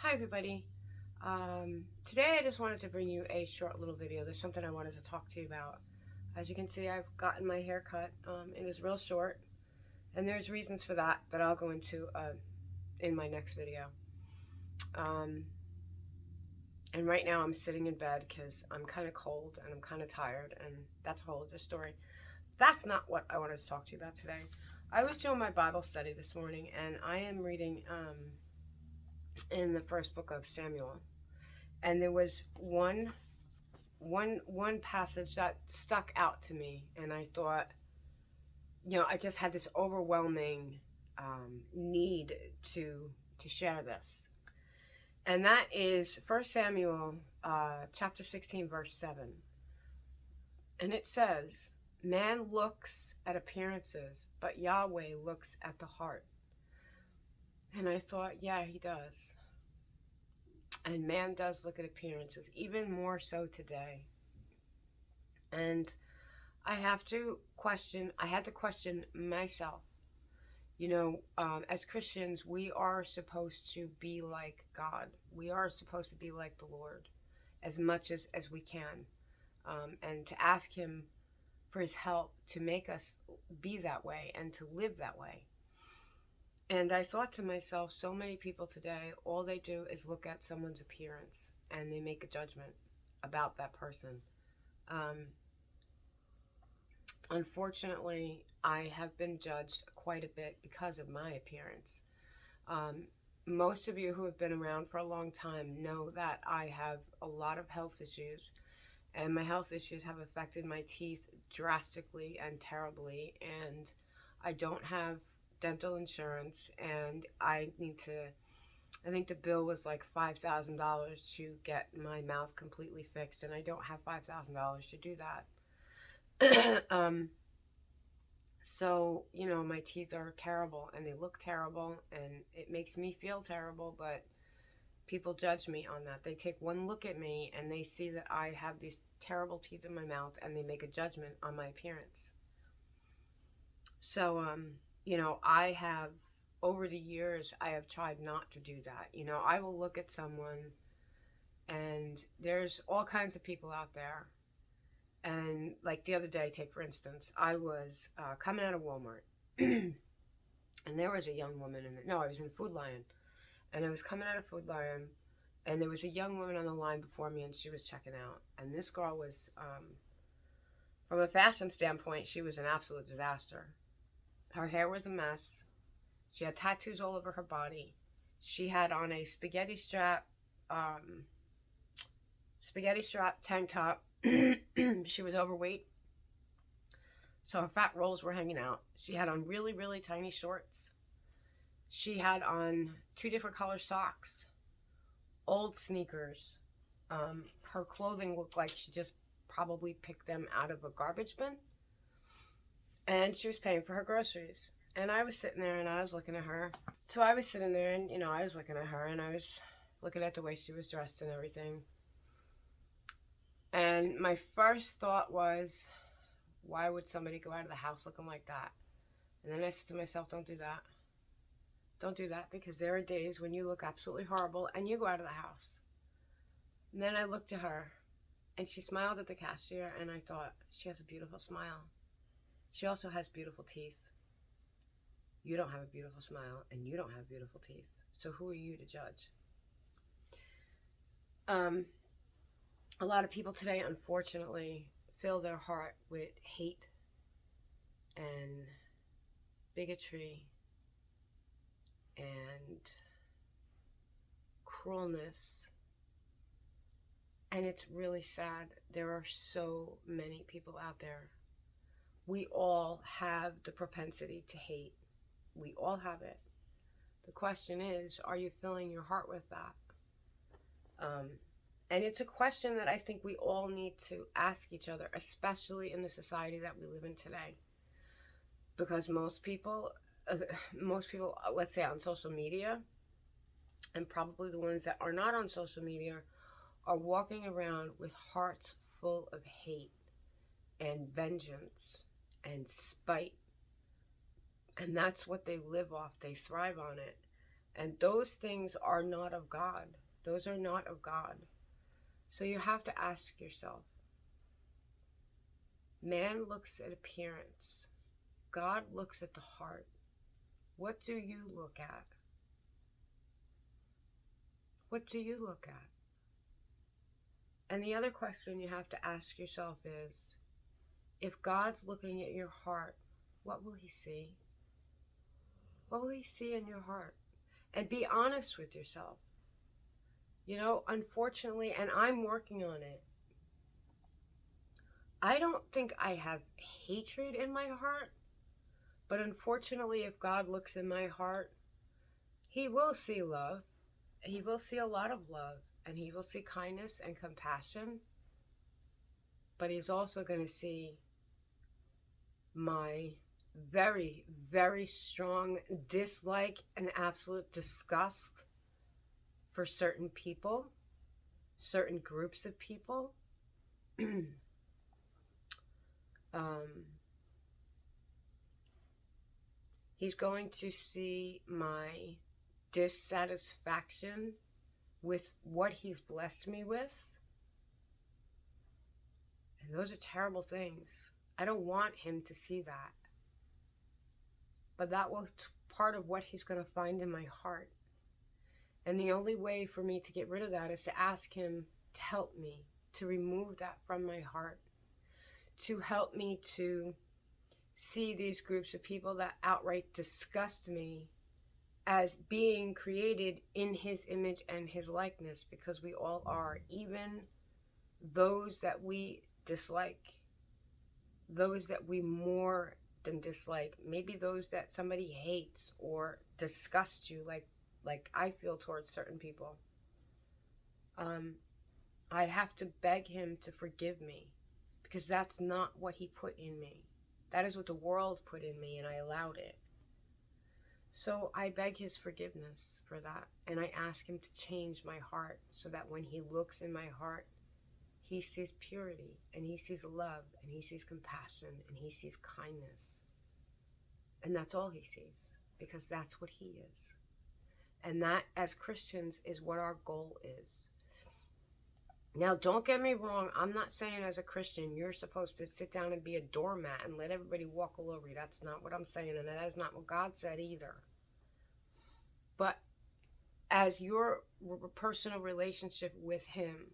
Hi everybody. Today I just wanted to bring you a short little video. There's something I wanted to talk to you about. As you can see, I've gotten my hair cut. It is real short, and there's reasons for that I'll go into in my next video. Um, and right now I'm sitting in bed because I'm kind of cold and I'm kind of tired, and that's a whole other story. That's not what I wanted to talk to you about today. I was doing my Bible study this morning, and I am reading in the first book of Samuel. And there was one passage that stuck out to me, and I thought, I just had this overwhelming need to share this, and that is First Samuel chapter 16, verse 7, and it says, "Man looks at appearances, but Yahweh looks at the heart." And I thought, yeah, he does. And man does look at appearances, even more so today. And I had to question myself. As Christians, we are supposed to be like God. We are supposed to be like the Lord as much as we can. And to ask Him for His help to make us be that way and to live that way. And I thought to myself, so many people today, all they do is look at someone's appearance and they make a judgment about that person. Unfortunately, I have been judged quite a bit because of my appearance. Most of you who have been around for a long time know that I have a lot of health issues, and my health issues have affected my teeth drastically and terribly, and I don't have dental insurance, and I think the bill was like $5,000 to get my mouth completely fixed, and I don't have $5,000 to do that. So, my teeth are terrible and they look terrible and it makes me feel terrible, but people judge me on that. They take one look at me and they see that I have these terrible teeth in my mouth and they make a judgment on my appearance. So, I have, over the years, I have tried not to do that. I will look at someone, and there's all kinds of people out there. And like the other day, take for instance, I was coming out of Walmart, and there was a young woman I was in Food Lion, and I was coming out of Food Lion, and there was a young woman on the line before me, and she was checking out. And this girl was, from a fashion standpoint, she was an absolute disaster. Her hair was a mess. She had tattoos all over her body. She had on a spaghetti strap tank top. She was overweight, so her fat rolls were hanging out. She had on really, really tiny shorts. She had on two different color socks, old sneakers. Her clothing looked like she just probably picked them out of a garbage bin. And she was paying for her groceries. And I was sitting there and I was looking at her. So I was sitting there and, I was looking at her and I was looking at the way she was dressed and everything. And my first thought was, why would somebody go out of the house looking like that? And then I said to myself, don't do that. Don't do that, because there are days when you look absolutely horrible and you go out of the house. And then I looked at her and she smiled at the cashier, and I thought, she has a beautiful smile. She also has beautiful teeth. You don't have a beautiful smile and you don't have beautiful teeth. So who are you to judge? A lot of people today, unfortunately, fill their heart with hate and bigotry and cruelness. And it's really sad. There are so many people out there. We all have the propensity to hate. We all have it. The question is, are you filling your heart with that? And it's a question that I think we all need to ask each other, especially in the society that we live in today. Because most people, let's say on social media, and probably the ones that are not on social media, are walking around with hearts full of hate and vengeance and spite. And that's what they live off. They thrive on it. And those things are not of God. Those are not of God. So you have to ask yourself, man looks at appearance. God looks at the heart. What do you look at? What do you look at? And the other question you have to ask yourself is, if God's looking at your heart, what will he see? What will he see in your heart? And be honest with yourself. You know, unfortunately, and I'm working on it, I don't think I have hatred in my heart, but unfortunately, if God looks in my heart, he will see love. He will see a lot of love, and he will see kindness and compassion, but he's also going to see my very, very strong dislike and absolute disgust for certain people, certain groups of people. He's going to see my dissatisfaction with what he's blessed me with. And those are terrible things. I don't want him to see that. But that was part of what he's going to find in my heart. And the only way for me to get rid of that is to ask him to help me, to remove that from my heart, to help me to see these groups of people that outright disgust me as being created in his image and his likeness, because we all are, even those that we dislike, those that we more than dislike, maybe those that somebody hates or disgusts you, like I feel towards certain people. I have to beg him to forgive me, because that's not what he put in me. That is what the world put in me, and I allowed it. So I beg his forgiveness for that, and I ask him to change my heart so that when he looks in my heart, he sees purity, and he sees love, and he sees compassion, and he sees kindness. And that's all he sees, because that's what he is. And that, as Christians, is what our goal is. Now, don't get me wrong. I'm not saying as a Christian you're supposed to sit down and be a doormat and let everybody walk all over you. That's not what I'm saying, and that is not what God said either. But as your personal relationship with him,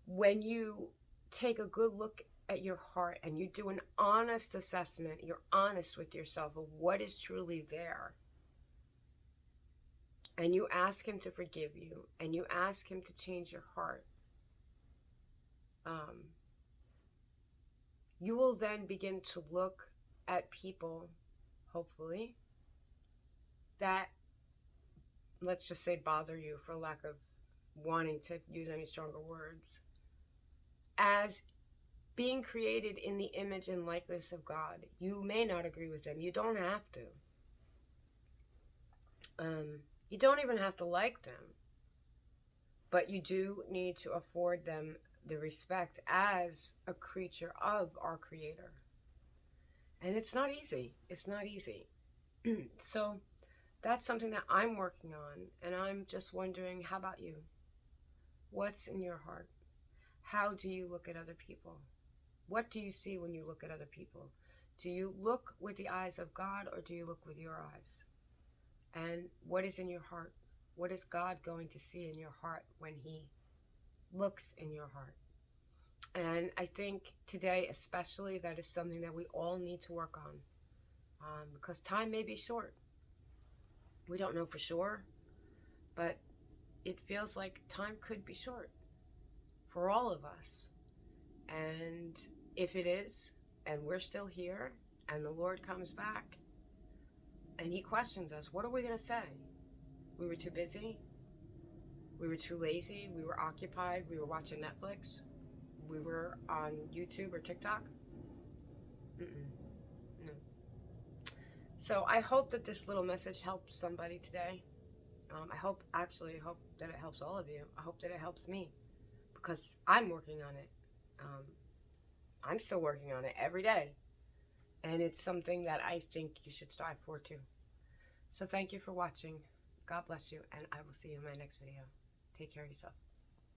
when you take a good look at your heart and you do an honest assessment, you're honest with yourself of what is truly there, and you ask him to forgive you, and you ask him to change your heart, you will then begin to look at people, hopefully, that, let's just say, bother you, for lack of wanting to use any stronger words, as being created in the image and likeness of God. You may not agree with them. You don't have to. You don't even have to like them. But you do need to afford them the respect as a creature of our Creator. And it's not easy. It's not easy. So that's something that I'm working on. And I'm just wondering, how about you? What's in your heart? How do you look at other people? What do you see when you look at other people? Do you look with the eyes of God, or do you look with your eyes? And what is in your heart? What is God going to see in your heart when he looks in your heart? And I think today especially, that is something that we all need to work on, because time may be short. We don't know for sure, but it feels like time could be short for all of us. And if it is, and we're still here, and the Lord comes back, and he questions us, what are we going to say? We were too busy. We were too lazy. We were occupied. We were watching Netflix. We were on YouTube or TikTok. No. So I hope that this little message helps somebody today. I hope that it helps all of you. I hope that it helps me, because I'm working on it. I'm still working on it every day. And it's something that I think you should strive for too. So thank you for watching. God bless you, and I will see you in my next video. Take care of yourself.